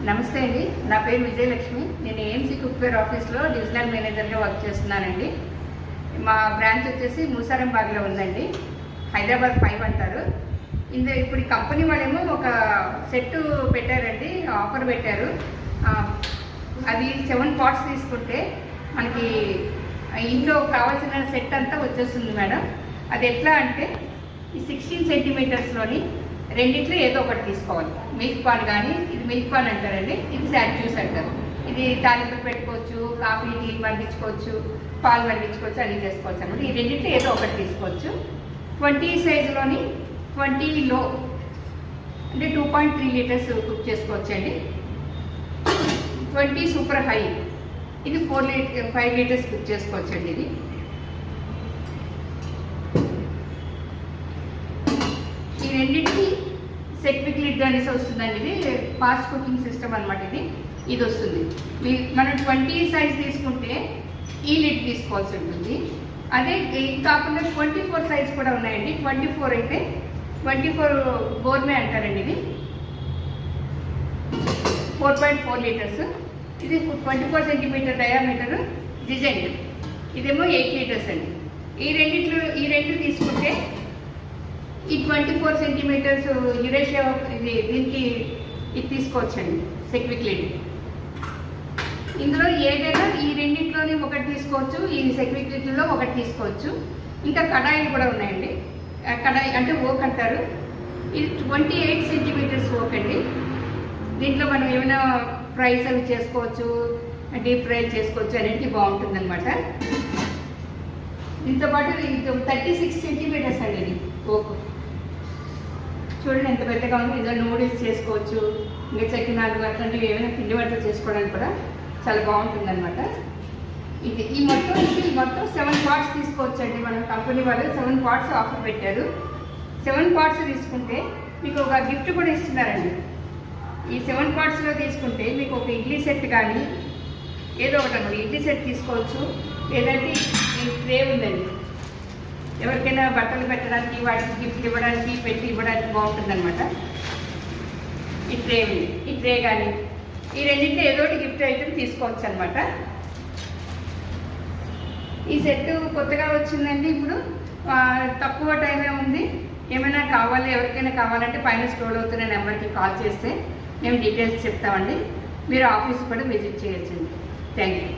నమస్తే అండి, నా పేరు విజయలక్ష్మి. నేను ఏఎంసీ కుక్వేర్ ఆఫీస్లో డివిజనల్ మేనేజర్గా వర్క్ చేస్తున్నానండి. మా బ్రాంచ్ వచ్చేసి మూసారంబాగ్లో ఉందండి. హైదరాబాద్ 5 అంటారు. ఇప్పుడు ఈ కంపెనీ వాళ్ళేమో ఒక సెట్ పెట్టారండి, ఆఫర్ పెట్టారు. అది 7 పాట్స్ తీసుకుంటే మనకి ఇంట్లో కావాల్సిన సెట్ అంతా వచ్చేస్తుంది మేడం. అది ఎట్లా అంటే ఈ 16 సెంటీమీటర్స్లోని రెండిట్లో ఏదో ఒకటి తీసుకోవాలి. మిల్క్ పాన్ కానీ, ఇది మిల్క్ పాన్ అంటారండి, ఇది శాట్యూస్ అంటారు. ఇది తాలింపులు పెట్టుకోవచ్చు, కాఫీ టీ పండించుకోవచ్చు, పాలు పండించుకోవచ్చు, అన్నీ చేసుకోవచ్చు అనమాట. ఈ రెండిట్లో ఏదో ఒకటి తీసుకోవచ్చు. 20 సైజులోని 20 లో అంటే 2.3 లీటర్స్ కుక్ చేసుకోవచ్చు అండి. 20 సూపర్ హై ఇది 5 లీటర్స్ కుక్ చేసుకోవచ్చు అండి. ఇది ఈ రెండింటికి సెక్విక్ లిడ్ అనేసి వస్తుందండి. ఇది ఫాస్ట్ కుకింగ్ సిస్టమ్ అనమాట. ఇది వస్తుంది. మనం 20 సైజ్ తీసుకుంటే ఈ లిడ్ తీసుకోవాల్సి ఉంటుంది. అదే ఇది కాకుండా 24 సైజ్ కూడా ఉన్నాయండి. 24 అయితే 24 గోర్మే అంటారండి. ఇది 4.4 లీటర్స్. ఇది 24 సెంటీమీటర్ డయామీటర్ డిజైన్. ఇదేమో 8 లీటర్స్ అండి. ఈ రెండు తీసుకుంటే ఈ 24 సెంటీమీటర్స్ యురేషియా దీనికి ఇది తీసుకోవచ్చండి, సెక్విక్ లిడ్. ఇందులో ఏదైనా ఈ రెండింటిలోని ఒకటి తీసుకోవచ్చు, ఈ సెక్విక్ లిడ్లో ఒకటి తీసుకోవచ్చు. ఇంకా కడాయిలు కూడా ఉన్నాయండి. కడాయి అంటే ఓక్ అంటారు. ఇది 28 సెంటీమీటర్స్ ఓక్ అండి. దీంట్లో మనం ఏమైనా ఫ్రైస్ అవి చేసుకోవచ్చు, డీప్ ఫ్రై చేసుకోవచ్చు, అనేది బాగుంటుంది అనమాట. దీంతోపాటు ఇది 36 సెంటీమీటర్స్ అండి. ఇది ఓక్ చూడండి ఎంత పెద్దగా ఉంది. ఇందులో నూడిల్స్ చేసుకోవచ్చు, ఇంకా చకినాలు అట్లాంటివి ఏమైనా పిండి వంటలు చేసుకోవడానికి కూడా చాలా బాగుంటుంది అనమాట. ఈ మొత్తం 7 పార్ట్స్ తీసుకోవచ్చండి. మన కంపెనీ వాళ్ళు 7 పార్ట్స్ ఆఫర్ పెట్టారు. 7 పార్ట్స్ తీసుకుంటే మీకు ఒక గిఫ్ట్ కూడా ఇస్తున్నారండి. ఈ 7 పార్ట్స్లో తీసుకుంటే మీకు ఒక ఇడ్లీ సెట్ కానీ ఏదో ఒకటి అనమాట. ఇడ్లీ సెట్ తీసుకోవచ్చు, లేదంటే ఈ ట్రే ఉందండి, ఎవరికైనా బట్టలు పెట్టడానికి, వాటికి గిఫ్ట్ ఇవ్వడానికి, పెట్టి ఇవ్వడానికి బాగుంటుంది అనమాట. ఈ ట్రే కానీ ఈ రెండింటిలో ఏదో ఒకటి గిఫ్ట్ ఐటమ్ తీసుకోవచ్చు అనమాట. ఈ సెట్ కొత్తగా వచ్చిందండి. ఇప్పుడు తక్కువ టైమే ఉంది. ఏమైనా కావాలి, ఎవరికైనా కావాలంటే పైన స్టోర్ అవుతున్న నెంబర్కి కాల్ చేస్తే మేము డీటెయిల్స్ చెప్తామండి. మీరు ఆఫీస్ కూడా విజిట్ చేయొచ్చండి. Thank you.